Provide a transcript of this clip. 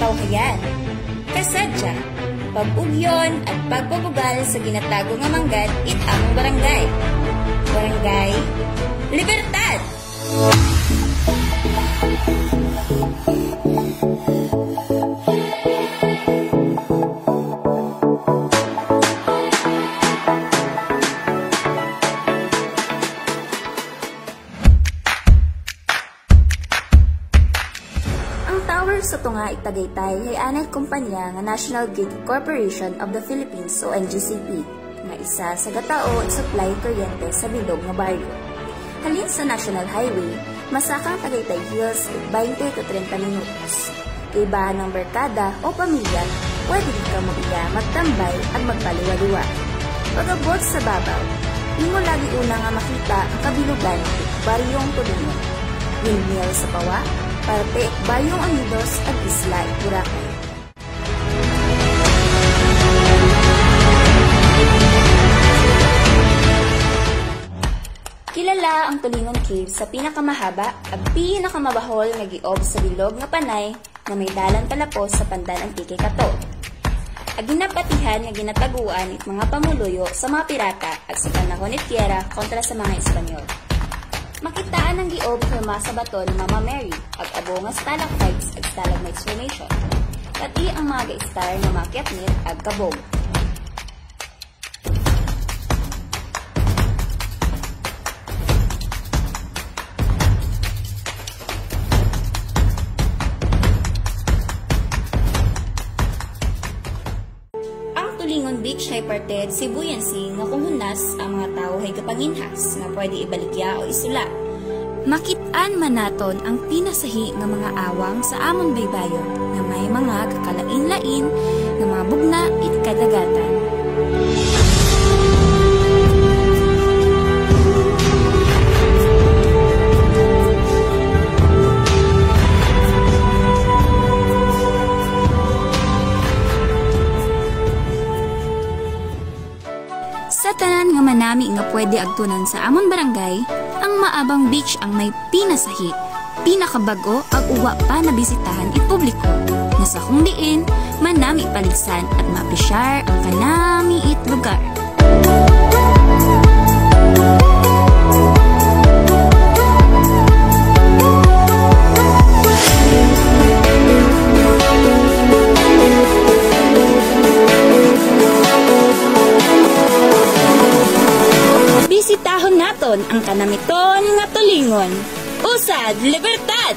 katawhayan. Kasadya, pag-ugyon at pagpabugal sa ginatago nga manggad it among barangay. Barangay Libertad! Sa tunga Itagaytay ay anay kumpanya nga National Grid Corporation of the Philippines o NGCP nga isa sa gatao supply kuryente sa bilog nga baryo. Halin sa National Highway, masakang Tagaytay Hills 20 to 30 minutos. Kaibahan ng barkada o pamilya, pwede din ka mag-iya, magtambay at magpaliwaliwa. Pag-abot sa babaw, di mo lagi una nga makita ang kabilugan ng baryong Tulungan. Windmill sa Pawa, parte Bayong Unidos at Isla Boracay. Kilala ang Tulingon Cave sa pinakamahaba at pinakamabahol nga giob sa bilog nga panay na may dalan talapos sa Pandan Antique Kato. Ang ginapatihan nga ginataguan it mga pamuluyo sa mga pirata at sa panahon ni Tierra kontra sa mga Espanyol. Makitaan ang giob firma sa bato ni Mama Mary, ag abo nga stalactites ag stalagmites formation. Pati ang mga ga-star na makiatnit ag kabog. Ang Tulingon Beach ay parte si buoyancy nga kumunas ang mga tao ay kapanginhas na pwede ibaligya o isula. Makitaan man naton ang pinasahi nga mga awang sa amon baybayon na may mga kakalain-lain nga mga bugna it kadagatan. Sa tanan nga manami nga pwede agtunan sa amon barangay, ang Maabang Beach ang may pinasahi, pinakabago ag uwa pa na bisitahan it publiko. Nasa kung diin, manami paligsan at maapresyar ang kanami it lugar. Bisitahon naton ang kanamiton nga Tulingon. Usad Libertad!